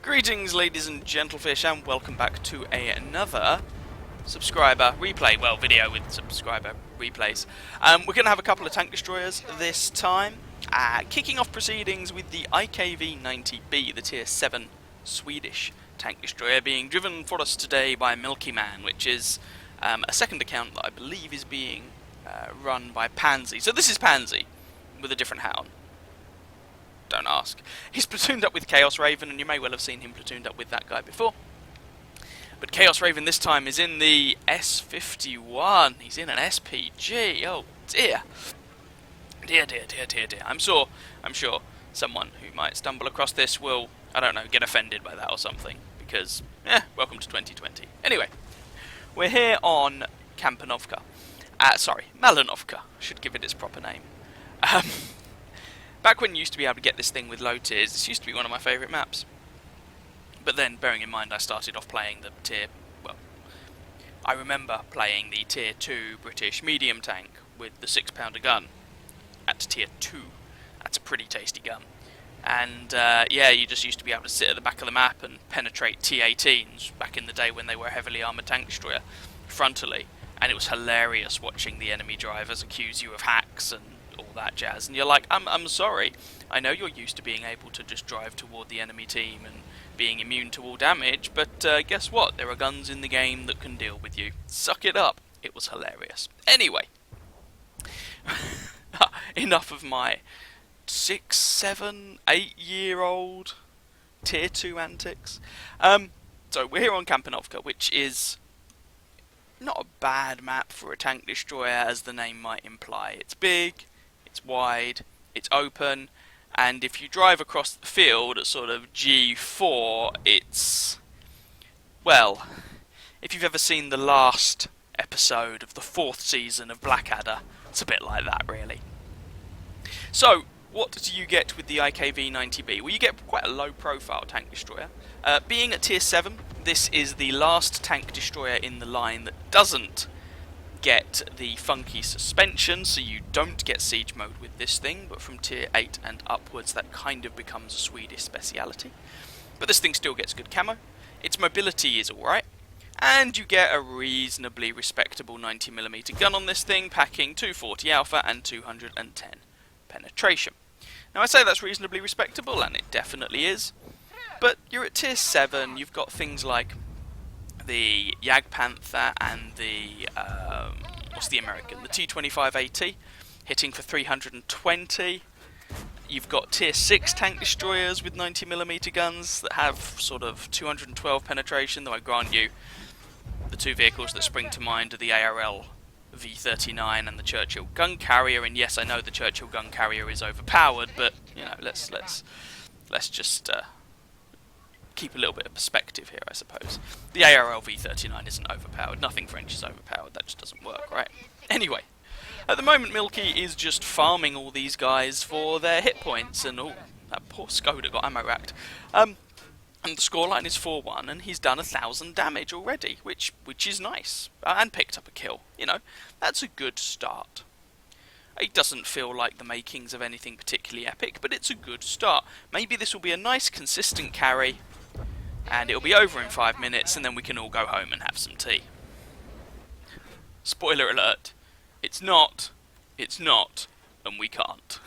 Greetings, ladies and gentlefish, and welcome back to another subscriber replay. Well, video with subscriber replays. We're going to have a couple of tank destroyers this time. Kicking off proceedings with the IKV-90B, the Tier 7 Swedish tank destroyer, being driven for us today by Milky Man, which is a second account that I believe is being run by Pansy. So this is Pansy, with a different hat on. Don't ask. He's platooned up with Chaos Raven, and you may well have seen him platooned up with that guy before. But Chaos Raven this time is in the S51. He's in an SPG. Oh dear. Dear. I'm sure someone who might stumble across this will, I don't know, get offended by that or something. Because, welcome to 2020. Anyway, we're here on Kampanovka. Sorry, Malinovka. Should give it its proper name. Back when you used to be able to get this thing with low tiers, this used to be one of my favourite maps. But then, bearing in mind I started off playing the tier... well, I remember playing the tier 2 British medium tank with the 6-pounder gun at tier 2. That's a pretty tasty gun. And, yeah, you just used to be able to sit at the back of the map and penetrate T-18s back in the day when they were a heavily armoured tank destroyer frontally. And it was hilarious watching the enemy drivers accuse you of hacks and all that jazz, and you're like, I'm sorry, I know you're used to being able to just drive toward the enemy team and being immune to all damage, but guess what, there are guns in the game that can deal with you. Suck it up. It was hilarious. Anyway, enough of my 6, 7, 8-year-old tier 2 antics. So we're here on Kampanovka, which is not a bad map for a tank destroyer, as the name might imply. It's big, it's wide, it's open, and if you drive across the field at sort of G4, it's... well, if you've ever seen the last episode of the 4th season of Blackadder, it's a bit like that, really. So, what do you get with the IKV-90B? Well, you get quite a low-profile tank destroyer. Being at Tier 7, this is the last tank destroyer in the line that doesn't get the funky suspension, so you don't get siege mode with this thing, but from Tier 8 and upwards that kind of becomes a Swedish speciality. But this thing still gets good camo, its mobility is alright, and you get a reasonably respectable 90mm gun on this thing, packing 240 alpha and 210 penetration. Now I say that's reasonably respectable, and it definitely is, but you're at Tier 7, you've got things like the Jagdpanther and the, what's the American? The T-25AT, hitting for 320. You've got Tier 6 tank destroyers with 90mm guns that have sort of 212 penetration, though I grant you, the two vehicles that spring to mind are the ARL V39 and the Churchill gun carrier, and yes, I know the Churchill gun carrier is overpowered, but, you know, let's just, keep a little bit of perspective here, I suppose. The ARL V39 isn't overpowered. Nothing French is overpowered. That just doesn't work, right? Anyway, at the moment Milky is just farming all these guys for their hit points, and oh, that poor Skoda got ammo racked. And the scoreline is 4-1, and he's done 1,000 damage already, which is nice, and picked up a kill. You know, that's a good start. It doesn't feel like the makings of anything particularly epic, but it's a good start. Maybe this will be a nice, consistent carry, and it'll be over in 5 minutes, and then we can all go home and have some tea. Spoiler alert, it's not, and we can't.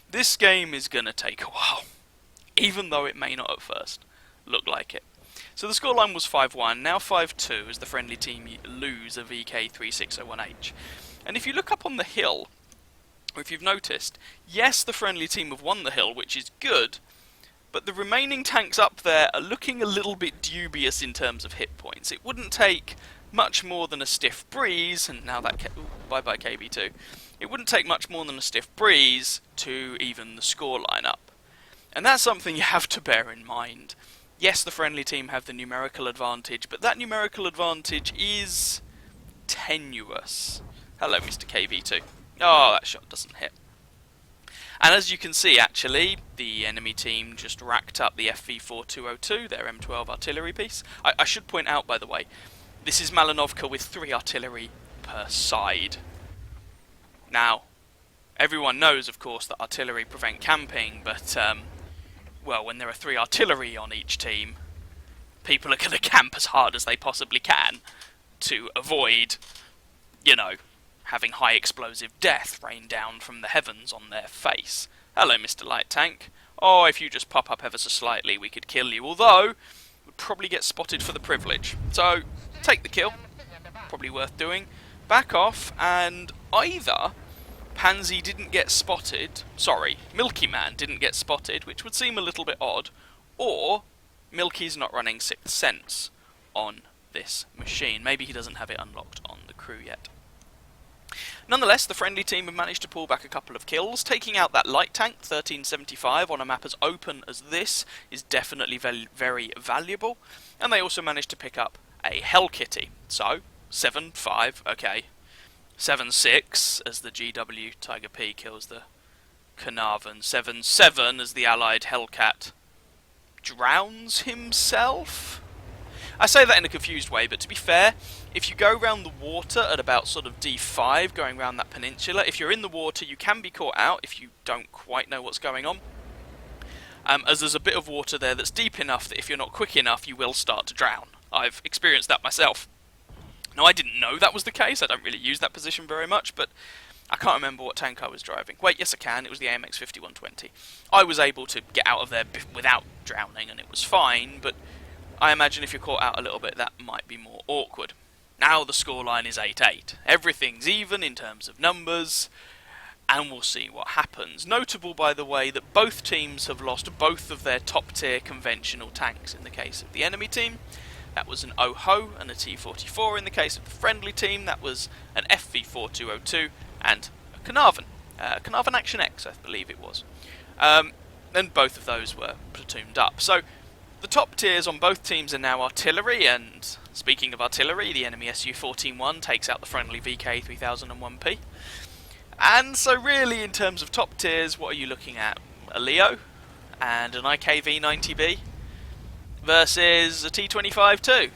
This game is gonna take a while, even though it may not at first look like it. So the scoreline was 5-1, now 5-2 as the friendly team lose a VK3601H. And if you look up on the hill, or if you've noticed, yes, the friendly team have won the hill, which is good, but the remaining tanks up there are looking a little bit dubious in terms of hit points. It wouldn't take much more than a stiff breeze, and now that... bye-bye KB2. It wouldn't take much more than a stiff breeze to even the scoreline up. And that's something you have to bear in mind. Yes, the friendly team have the numerical advantage, but that numerical advantage is tenuous. Hello, Mr. KV2. Oh, that shot doesn't hit. And as you can see, actually, the enemy team just racked up the FV4202, their M12 artillery piece. I should point out, by the way, this is Malinovka with 3 artillery per side. Now, everyone knows, of course, that artillery prevent camping, but well, when there are 3 artillery on each team, people are going to camp as hard as they possibly can to avoid, you know, having high explosive death rain down from the heavens on their face. Hello, Mr. Light Tank. Oh, if you just pop up ever so slightly, we could kill you. Although, we'd probably get spotted for the privilege. So, take the kill. Probably worth doing. Back off, and either Pansy didn't get spotted, sorry, Milky Man didn't get spotted, which would seem a little bit odd, or Milky's not running Sixth Sense on this machine. Maybe he doesn't have it unlocked on the crew yet. Nonetheless, the friendly team have managed to pull back a couple of kills. Taking out that light tank, 1375, on a map as open as this is definitely very valuable. And they also managed to pick up a Hell Kitty. So, 7-5, okay. 7-6 as the GW Tiger P kills the Carnarvon. 7-7 as the allied Hellcat drowns himself? I say that in a confused way, but to be fair, if you go around the water at about sort of D5, going around that peninsula, if you're in the water, you can be caught out if you don't quite know what's going on. As there's a bit of water there that's deep enough that if you're not quick enough, you will start to drown. I've experienced that myself. Now, I didn't know that was the case. I don't really use that position very much, but I can't remember what tank I was driving. Wait, yes I can. It was the AMX 5120. I was able to get out of there without drowning, and it was fine, but I imagine if you're caught out a little bit, that might be more awkward. Now the scoreline is 8-8. Everything's even in terms of numbers, and we'll see what happens. Notable, by the way, that both teams have lost both of their top-tier conventional tanks in the case of the enemy team. That was an OHO and a T-44. In the case of the friendly team, that was an FV-4202 and a Carnarvon. Carnarvon Action X, I believe it was. And both of those were platooned up. So, the top tiers on both teams are now artillery, and speaking of artillery, the enemy Su-14-1 takes out the friendly VK-3001P. And so really, in terms of top tiers, what are you looking at? A Leo and an IKV-90B versus a T-25-2.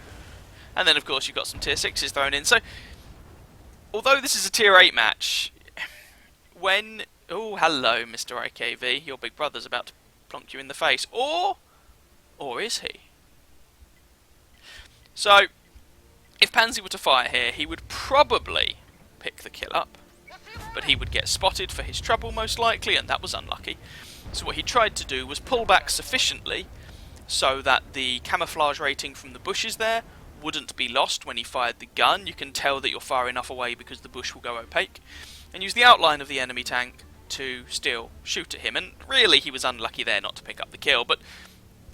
And then, of course, you've got some tier 6s thrown in. So, although this is a tier 8 match, when... Oh, hello, Mr. IKV. Your big brother's about to plonk you in the face. Or is he? So, if Pansy were to fire here, he would probably pick the kill up. But he would get spotted for his trouble, most likely, and that was unlucky. So what he tried to do was pull back sufficiently so that the camouflage rating from the bushes there wouldn't be lost when he fired the gun. You can tell that you're far enough away because the bush will go opaque. And use the outline of the enemy tank to still shoot at him. And really, he was unlucky there not to pick up the kill, but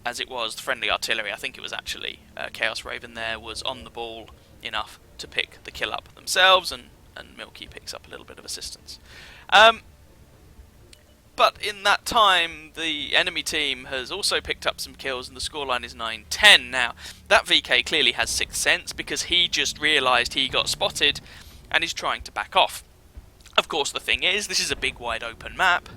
as it was, the friendly artillery, I think it was actually Chaos Raven there, was on the ball enough to pick the kill up themselves, and Milky picks up a little bit of assistance. But in that time, the enemy team has also picked up some kills, and the scoreline is 9-10. Now, that VK clearly has Sixth Sense, because he just realised he got spotted, and is trying to back off. Of course, the thing is, this is a big, wide open map,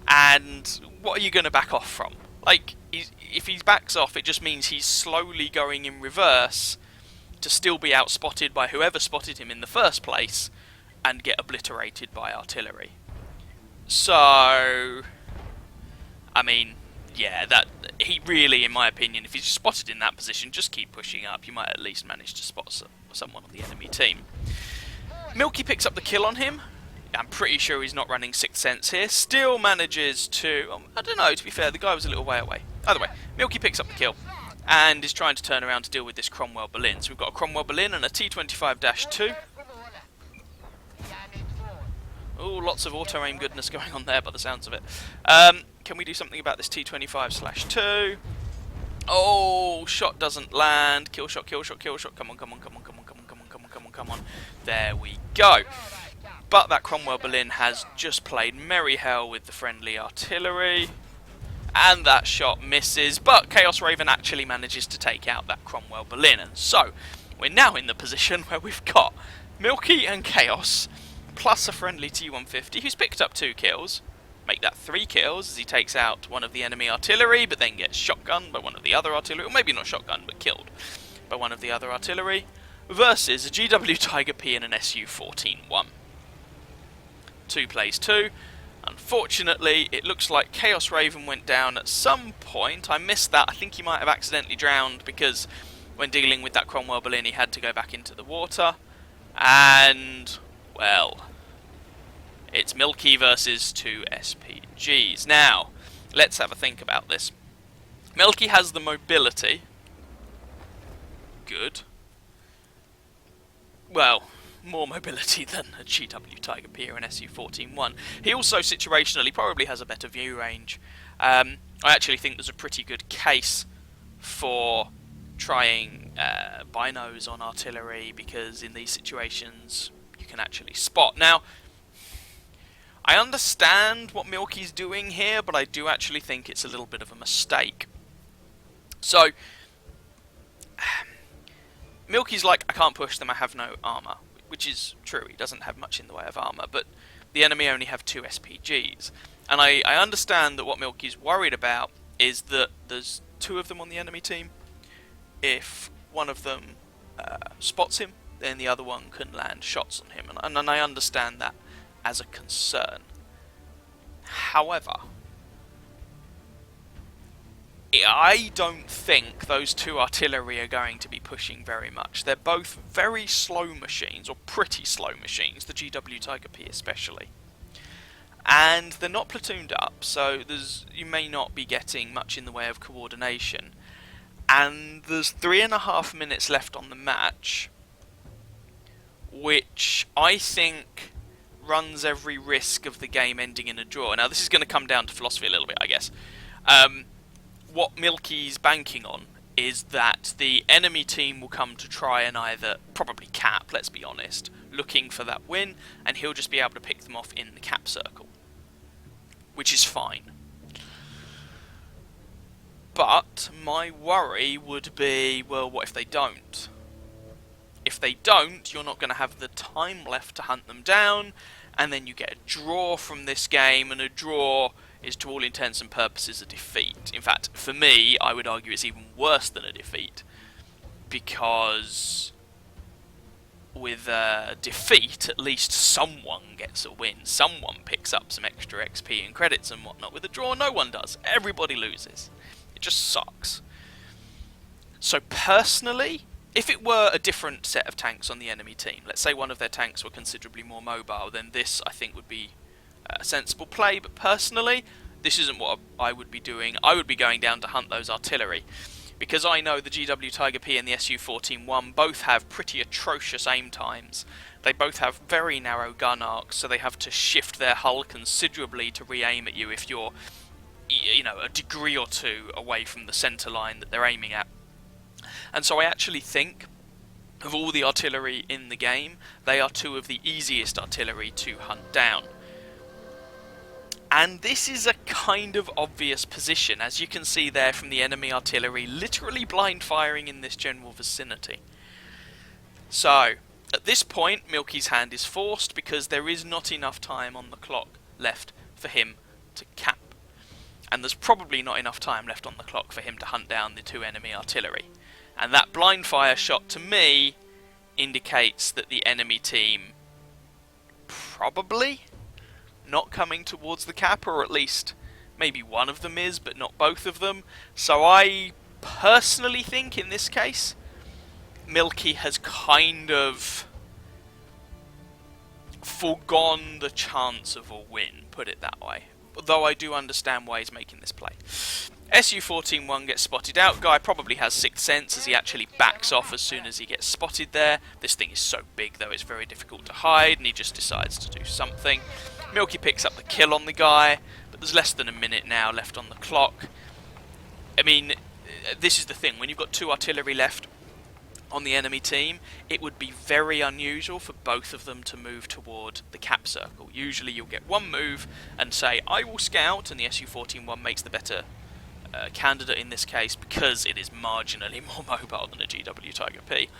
and what are you going to back off from? Like, if he backs off, it just means he's slowly going in reverse to still be outspotted by whoever spotted him in the first place, and get obliterated by artillery. So, I mean, yeah, that he really, in my opinion, if he's spotted in that position, just keep pushing up. You might at least manage to spot someone on the enemy team. Milky picks up the kill on him. I'm pretty sure he's not running Sixth Sense here. Still manages to... I don't know, to be fair, the guy was a little way away. Either way, Milky picks up the kill and is trying to turn around to deal with this Cromwell Berlin. So we've got a Cromwell Berlin and a T-25-2. Oh, lots of auto-aim goodness going on there by the sounds of it. Can we do something about this T-25/2? Oh, shot doesn't land. Kill shot, kill shot, kill shot. Come on, come on, come on, come on, come on, come on, come on, come on, come on. There we go. But that Cromwell Berlin has just played merry hell with the friendly artillery. And that shot misses. But Chaos Raven actually manages to take out that Cromwell Berlin. And so, we're now in the position where we've got Milky and Chaos, plus a friendly T-150 who's picked up 2 kills. Make that 3 kills as he takes out one of the enemy artillery, but then gets shotgunned by one of the other artillery, or maybe not shotgunned, but killed by one of the other artillery, versus a GW Tiger P and an Su-14-1. 2 plays 2. Unfortunately, it looks like Chaos Raven went down at some point. I missed that. I think he might have accidentally drowned because when dealing with that Cromwell balloon he had to go back into the water. And, well, it's Milky versus 2 SPGs. Now, let's have a think about this. Milky has the mobility. Good. Well, more mobility than a GW Tiger P or an SU-14-1. He also, situationally, probably has a better view range. I actually think there's a pretty good case for trying binos on artillery, because in these situations you can actually spot. Now, I understand what Milky's doing here, but I do actually think it's a little bit of a mistake. So, Milky's like, I can't push them, I have no armour. Which is true, he doesn't have much in the way of armour, but the enemy only have 2 SPGs. And I understand that what Milky's worried about is that there's 2 of them on the enemy team. If one of them spots him, then the other one can land shots on him, and I understand that as a concern. However, I don't think those 2 artillery are going to be pushing very much. They're both very slow machines, or pretty slow machines, the GW Tiger P especially. And they're not platooned up, so you may not be getting much in the way of coordination. And there's 3.5 minutes left on the match, which I think runs every risk of the game ending in a draw. Now, this is going to come down to philosophy a little bit, I guess. What Milky's banking on is that the enemy team will come to try and either, probably cap, let's be honest, looking for that win, and he'll just be able to pick them off in the cap circle, which is fine. But my worry would be, well, what if they don't? If they don't, you're not going to have the time left to hunt them down, and then you get a draw from this game, and a draw is to all intents and purposes a defeat. In fact, for me, I would argue it's even worse than a defeat, because with a defeat, at least someone gets a win, someone picks up some extra XP and credits and whatnot. With a draw, no one does. Everybody loses. It just sucks. So personally, if it were a different set of tanks on the enemy team, let's say one of their tanks were considerably more mobile, then this, I think, would be a sensible play. But personally, this isn't what I would be doing. I would be going down to hunt those artillery, because I know the GW Tiger P and the SU-14-1 both have pretty atrocious aim times. They both have very narrow gun arcs, so they have to shift their hull considerably to re-aim at you if you're, you know, a degree or 2 away from the centre line that they're aiming at. And so I actually think, of all the artillery in the game, they are 2 of the easiest artillery to hunt down. And this is a kind of obvious position, as you can see there from the enemy artillery literally blind firing in this general vicinity. So, at this point, Milky's hand is forced, because there is not enough time on the clock left for him to cap. And there's probably not enough time left on the clock for him to hunt down the 2 enemy artillery. And that blind fire shot, to me, indicates that the enemy team probably not coming towards the cap, or at least maybe one of them is, but not both of them. So I personally think, in this case, Milky has kind of foregone the chance of a win, put it that way. Though I do understand why he's making this play. SU-14-1 gets spotted out. Guy probably has 6th sense, as he actually backs off as soon as he gets spotted there. This thing is so big, though, it's very difficult to hide, and he just decides to do something. Milky picks up the kill on the guy, but there's less than a minute now left on the clock. I mean, this is the thing. When you've got 2 artillery left on the enemy team, it would be very unusual for both of them to move toward the cap circle. Usually you'll get one move and say, I will scout, and the SU-14-1 makes the better candidate in this case, because it is marginally more mobile than a GW Tiger P.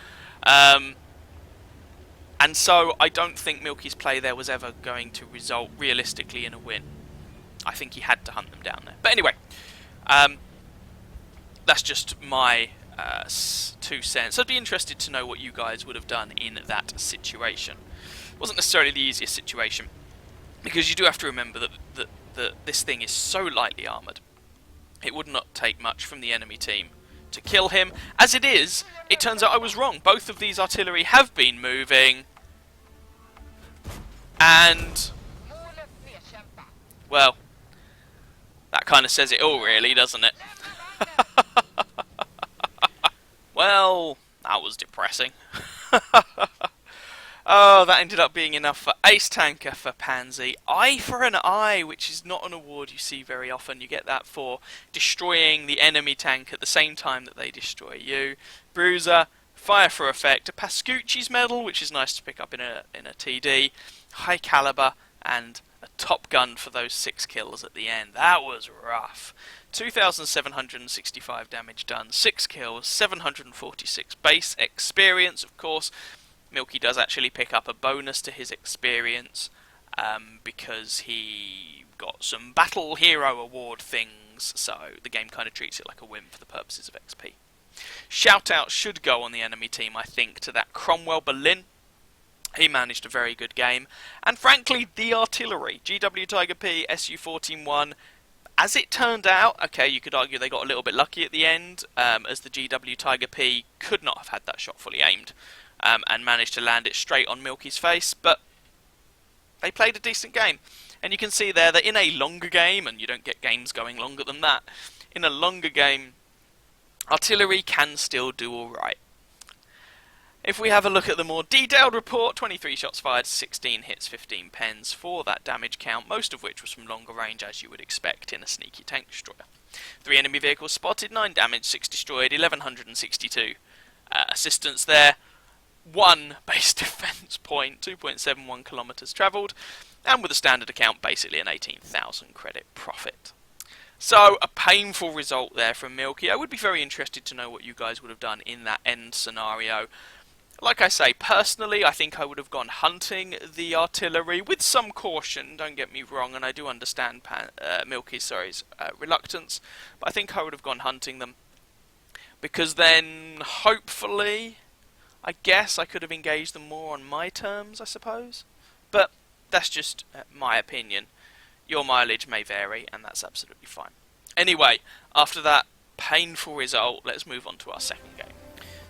And so I don't think Milky's play there was ever going to result realistically in a win. I think he had to hunt them down there. But anyway, that's just my 2 cents. I'd be interested to know what you guys would have done in that situation. It wasn't necessarily the easiest situation. because you do have to remember that this thing is so lightly armoured. It would not take much from the enemy team to kill him. As it is, it turns out I was wrong. Both of these artillery have been moving. And, well, that kind of says it all, really, doesn't it? Well, that was depressing. Oh, that ended up being enough for Ace Tanker for Pansy. Eye for an Eye, which is not an award you see very often. You get that for destroying the enemy tank at the same time that they destroy you. Bruiser, Fire for Effect, a Pascucci's Medal, which is nice to pick up in a TD. High Caliber, and a Top Gun for those 6 kills at the end. That was rough. 2,765 damage done, 6 kills, 746 base experience, of course. Milky does actually pick up a bonus to his experience because he got some Battle Hero Award things, so the game kind of treats it like a win for the purposes of XP. Shout out should go on the enemy team, I think, to that Cromwell Berlin. He managed a very good game. And frankly, the artillery, GW Tiger P, SU-14-1, as it turned out, okay, you could argue they got a little bit lucky at the end, as the GW Tiger P could not have had that shot fully aimed. And managed to land it straight on Milky's face, but they played a decent game. And you can see there that in a longer game, and you don't get games going longer than that, in a longer game, artillery can still do alright. If we have a look at the more detailed report, 23 shots fired, 16 hits, 15 pens for that damage count, most of which was from longer range as you would expect in a sneaky tank destroyer. 3 enemy vehicles spotted, 9 damage, 6 destroyed, 1162 assistance there. 1 base defense point, 2.71 kilometers travelled, and with a standard account, basically an 18,000 credit profit. So, a painful result there from Milky. I would be very interested to know what you guys would have done in that end scenario. Like I say, personally, I think I would have gone hunting the artillery with some caution, don't get me wrong, and I do understand Milky's reluctance, but I think I would have gone hunting them, because then, hopefully, I guess I could have engaged them more on my terms, I suppose. But that's just my opinion. Your mileage may vary, and that's absolutely fine. Anyway, after that painful result, let's move on to our second game.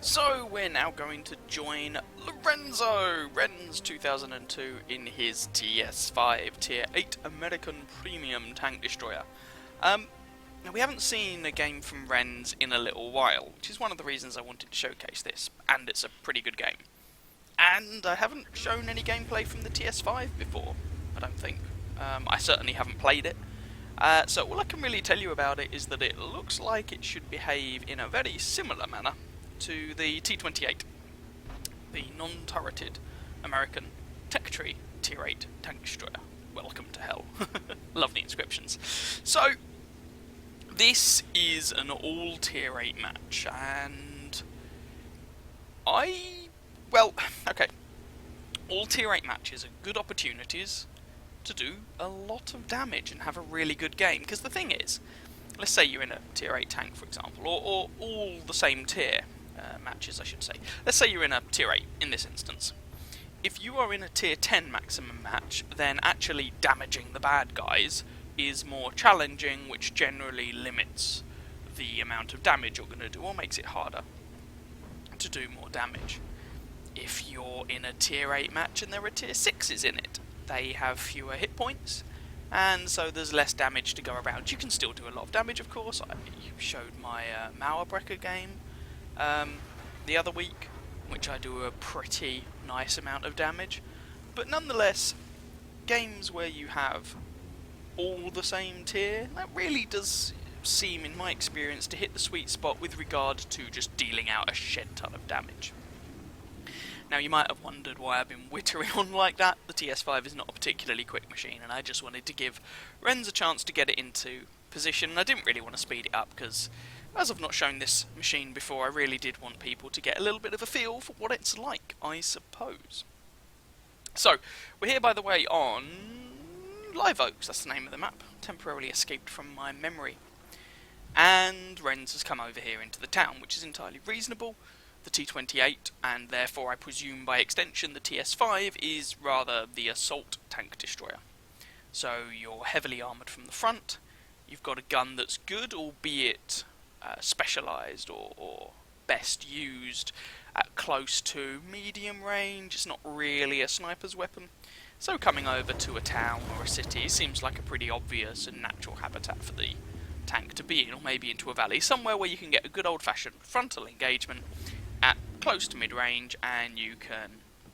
So we're now going to join Lorenzo, Renz 2002 in his TS5 Tier 8 American Premium Tank Destroyer. Now, we haven't seen a game from Renz in a little while, which is one of the reasons I wanted to showcase this, and it's a pretty good game. And I haven't shown any gameplay from the TS5 before, I don't think. I certainly haven't played it. So all I can really tell you about it is that it looks like it should behave in a very similar manner to the T-28, the non-turreted American Tech Tree Tier 8 Tank Destroyer. Welcome to hell. Love the inscriptions. So, this is an all Tier 8 match, and okay. All Tier 8 matches are good opportunities to do a lot of damage and have a really good game, because the thing is, let's say you're in a Tier 8 tank, for example, or all the same tier matches, I should say. Let's say you're in a Tier 8, in this instance. If you are in a Tier 10 maximum match, then actually damaging the bad guys is more challenging, which generally limits the amount of damage you're going to do, or makes it harder to do more damage. If you're in a Tier 8 match and there are Tier 6s in it, they have fewer hit points, and so there's less damage to go around. You can still do a lot of damage, of course. You showed my Mauerbrecher game the other week, which I do a pretty nice amount of damage. But nonetheless, games where you have all the same tier, that really does seem, in my experience, to hit the sweet spot with regard to just dealing out a shed ton of damage. Now, you might have wondered why I've been wittering on like that. The TS5 is not a particularly quick machine, and I just wanted to give Renz a chance to get it into position. I didn't really want to speed it up, because as I've not shown this machine before, I really did want people to get a little bit of a feel for what it's like, I suppose. So, we're here, by the way, on Live Oaks, that's the name of the map. Temporarily escaped from my memory. And Renz has come over here into the town, which is entirely reasonable. The T-28, and therefore I presume by extension the TS5, is rather the assault tank destroyer. So you're heavily armoured from the front, you've got a gun that's good, albeit specialised or best used at close to medium range. It's not really a sniper's weapon. So coming over to a town or a city seems like a pretty obvious and natural habitat for the tank to be in, or maybe into a valley, somewhere where you can get a good old-fashioned frontal engagement at close to mid-range and you can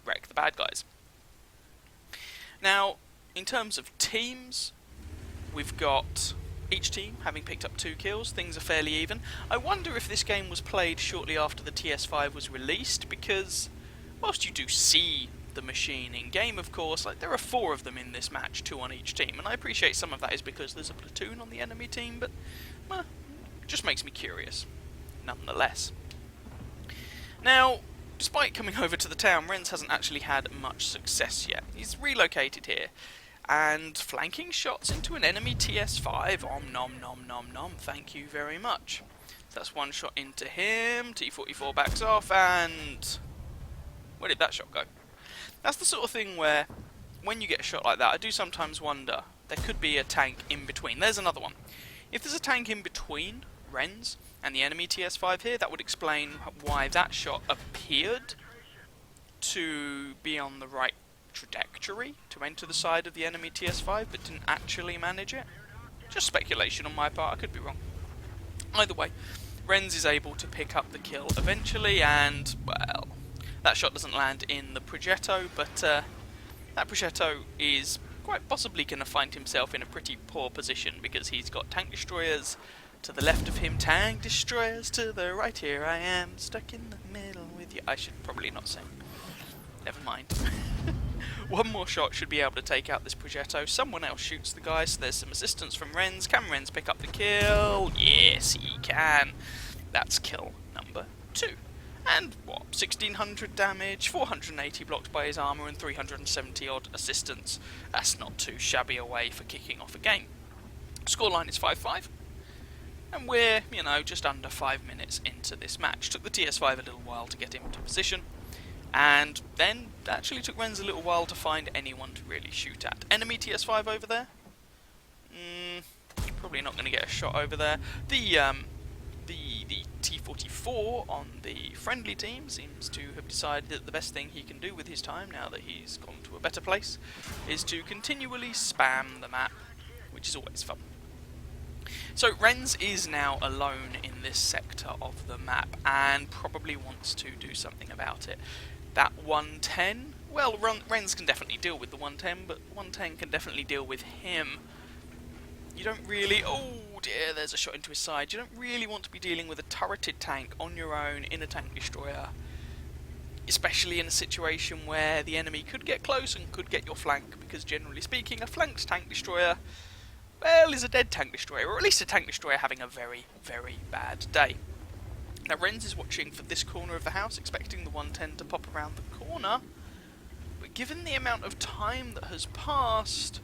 wreck the bad guys. Now, in terms of teams, we've got each team having picked up 2 kills. Things are fairly even. I wonder if this game was played shortly after the TS5 was released, because whilst you do see the machine in game, of course, like, there are 4 of them in this match, 2 on each team, and I appreciate some of that is because there's a platoon on the enemy team, but it just makes me curious nonetheless. Now, despite coming over to the town, Renz hasn't actually had much success yet. He's relocated here, and flanking shots into an enemy TS5, om nom nom nom nom, thank you very much. So that's 1 shot into him, T-44 backs off, and where did that shot go? That's the sort of thing where, when you get a shot like that, I do sometimes wonder, there could be a tank in between. There's another one. If there's a tank in between Renz and the enemy TS5 here, that would explain why that shot appeared to be on the right trajectory to enter the side of the enemy TS5, but didn't actually manage it. Just speculation on my part, I could be wrong. Either way, Renz is able to pick up the kill eventually, and, well, that shot doesn't land in the Progetto, but that Progetto is quite possibly going to find himself in a pretty poor position, because he's got tank destroyers to the left of him, tank destroyers to the right, here I am, stuck in the middle with you. I should probably not sing. Never mind. 1 more shot should be able to take out this Progetto. Someone else shoots the guy, so there's some assistance from Renz. Can Renz pick up the kill? Yes, he can. That's kill number 2. And what, 1600 damage, 480 blocked by his armour, and 370 odd assistance. That's not too shabby a way for kicking off a game. Scoreline is 5-5, and we're, you know, just under 5 minutes into this match. Took the TS5 a little while to get into position, and then actually took Renz a little while to find anyone to really shoot at. Enemy TS5 over there? Probably not going to get a shot over there. The T-44 on the friendly team seems to have decided that the best thing he can do with his time, now that he's gone to a better place, is to continually spam the map, which is always fun. So Renz is now alone in this sector of the map, and probably wants to do something about it. That 110, well, Renz can definitely deal with the 110, but 110 can definitely deal with him. You don't really... oh dear, there's a shot into his side. You don't really want to be dealing with a turreted tank on your own in a tank destroyer, especially in a situation where the enemy could get close and could get your flank, because generally speaking, a flanked tank destroyer, well, is a dead tank destroyer, or at least a tank destroyer having a very, very bad day. Now Renz is watching for this corner of the house, expecting the 110 to pop around the corner, but given the amount of time that has passed,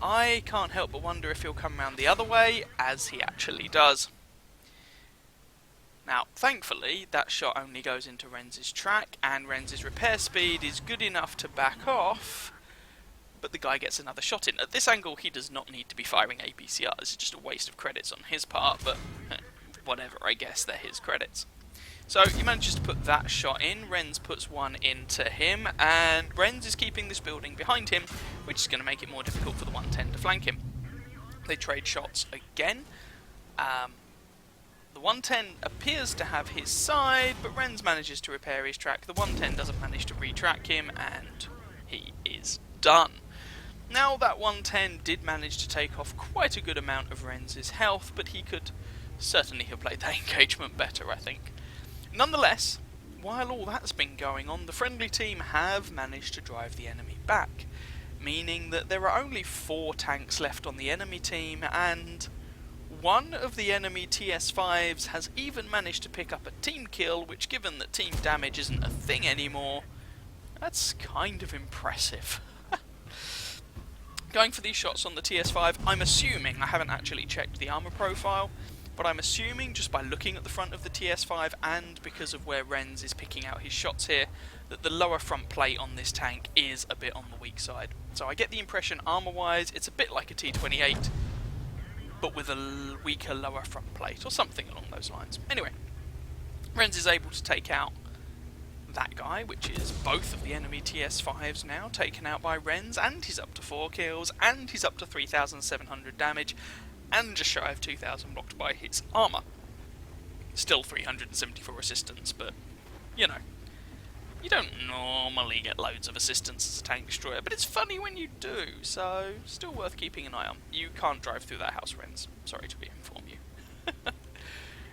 I can't help but wonder if he'll come round the other way, as he actually does. Now, thankfully, that shot only goes into Renz's track, and Renz's repair speed is good enough to back off, but the guy gets another shot in. At this angle, he does not need to be firing APCRs. It's just a waste of credits on his part, but whatever, I guess they're his credits. So he manages to put that shot in, Renz puts 1 into him, and Renz is keeping this building behind him, which is going to make it more difficult for the 110 to flank him. They trade shots again. The 110 appears to have his side, but Renz manages to repair his track. The 110 doesn't manage to retrack him, and he is done. Now, that 110 did manage to take off quite a good amount of Renz's health, but he could certainly have played that engagement better, I think. Nonetheless, while all that's been going on, the friendly team have managed to drive the enemy back, meaning that there are only 4 tanks left on the enemy team, and one of the enemy TS5s has even managed to pick up a team kill, which, given that team damage isn't a thing anymore, that's kind of impressive. Going for these shots on the TS5, I'm assuming, I haven't actually checked the armour profile, but I'm assuming just by looking at the front of the TS5 and because of where Renz is picking out his shots here, that the lower front plate on this tank is a bit on the weak side. So I get the impression armour-wise it's a bit like a T28, but with a weaker lower front plate, or something along those lines. Anyway, Renz is able to take out that guy, which is both of the enemy TS5s now taken out by Renz, and he's up to 4 kills, and he's up to 3,700 damage, and just shy of 2,000 blocked by his armour. Still 374 assistance, but, you know, you don't normally get loads of assistance as a tank destroyer, but it's funny when you do, so still worth keeping an eye on. You can't drive through that house, Renz. Sorry to inform you.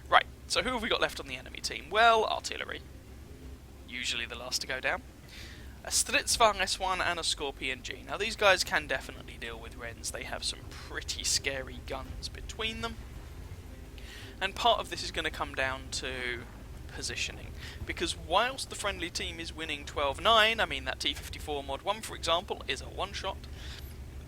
Right, so who have we got left on the enemy team? Well, artillery. Usually the last to go down. A Stridsvagn S1 and a Scorpion G. Now these guys can definitely deal with Renz. They have some pretty scary guns between them. And part of this is going to come down to positioning. Because whilst the friendly team is winning 12-9, I mean that T54 Mod 1 for example is a one-shot.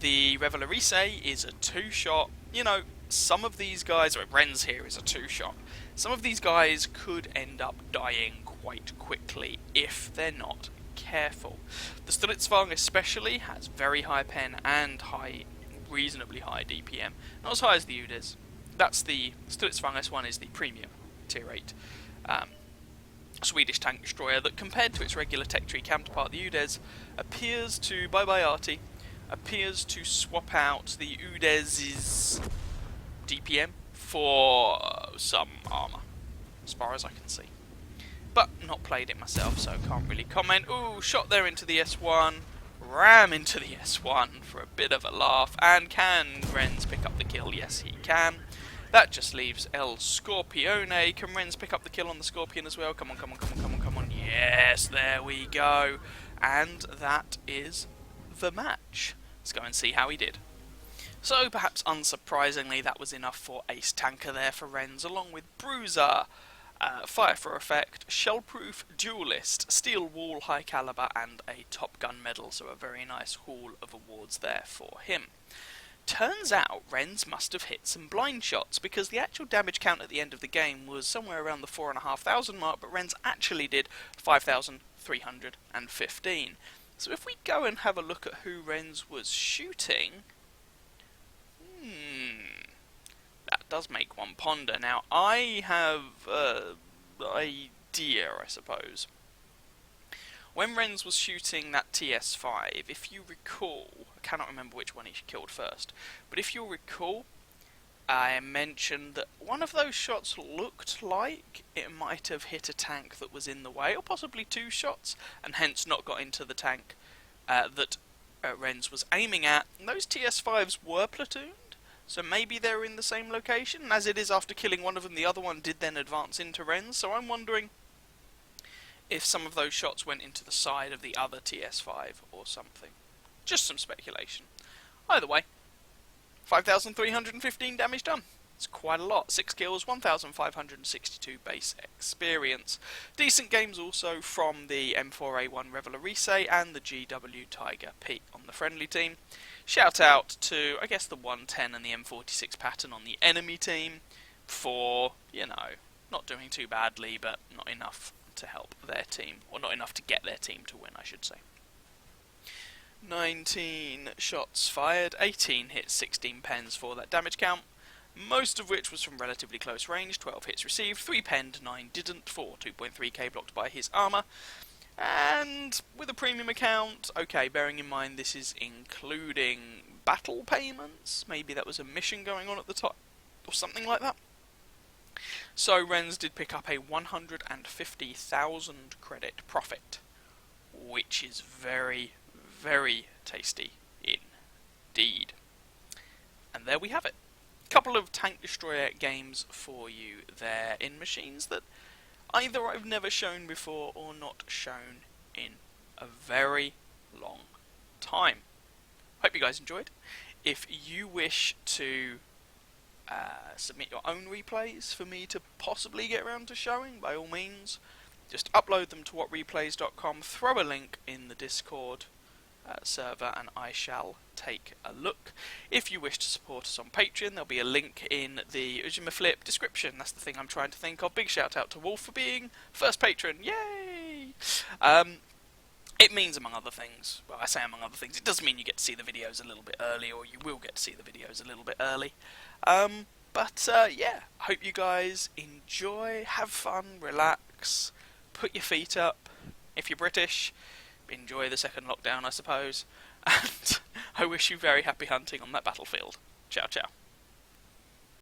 The Revelarice is a two-shot. You know, some of these guys, or Renz here is a two-shot. Some of these guys could end up dying quite quickly if they're not careful. The Stridsvagn especially has very high pen and reasonably high DPM. Not as high as the UDES. That's the Stridsvagn S1 is the premium tier 8 Swedish tank destroyer that, compared to its regular tech tree counterpart, the UDES, appears to, bye-bye Arty, appears to swap out the UDES's DPM for some armour, as far as I can see. But not played it myself, so can't really comment. Ooh, shot there into the S1, ram into the S1 for a bit of a laugh, and can Renz pick up the kill? Yes, he can. That just leaves El Scorpione. Can Renz pick up the kill on the Scorpion as well? Come on, come on, come on, come on, come on. Yes, there we go. And that is the match. Let's go and see how he did. So, perhaps unsurprisingly, that was enough for Ace Tanker there for Renz, along with Bruiser, Fire for Effect, Shellproof, Duelist, Steel Wall, High Caliber, and a Top Gun medal, so a very nice haul of awards there for him. Turns out Renz must have hit some blind shots, because the actual damage count at the end of the game was somewhere around the 4,500 mark, but Renz actually did 5,315. So if we go and have a look at who Renz was shooting, that does make one ponder. Now, I have an idea, I suppose. When Renz was shooting that TS5, if you recall, I cannot remember which one he killed first, but if you'll recall, I mentioned that one of those shots looked like it might have hit a tank that was in the way, or possibly two shots, and hence not got into the tank that Renz was aiming at. And those TS5s were platooned, so maybe they were in the same location. As it is, after killing one of them, the other one did then advance into Renz, so I'm wondering if some of those shots went into the side of the other TS5 or something. Just some speculation. Either way, 5,315 damage done. It's quite a lot. 6 kills, 1,562 base experience. Decent games also from the M4A1 Revelarice and the GW Tiger P on the friendly team. Shout out to, I guess, the 110 and the M46 pattern on the enemy team for, you know, not doing too badly, but not enough to help their team, or not enough to get their team to win, I should say. 19 shots fired, 18 hits, 16 pens for that damage count, most of which was from relatively close range. 12 hits received, 3 penned, 9 didn't, for 2.3k blocked by his armour. And with a premium account, okay, bearing in mind this is including battle payments, maybe that was a mission going on at the top, or something like that. So Renz did pick up a 150,000 credit profit, which is very, very tasty indeed. And there we have it. Couple of tank destroyer games for you there in machines that either I've never shown before or not shown in a very long time. Hope you guys enjoyed. If you wish to submit your own replays for me to possibly get around to showing, by all means, just upload them to whatreplays.com, throw a link in the Discord, server, and I shall take a look. If you wish to support us on Patreon, there'll be a link in the Ujima Flip description. That's the thing I'm trying to think of. Big shout out to Wolf for being first patron. Yay! It means, among other things, well, I say among other things, it does mean you get to see the videos a little bit early, or you will get to see the videos a little bit early. Yeah, hope you guys enjoy, have fun, relax, put your feet up. If you're British, enjoy the second lockdown, I suppose. And I wish you very happy hunting on that battlefield. Ciao, ciao.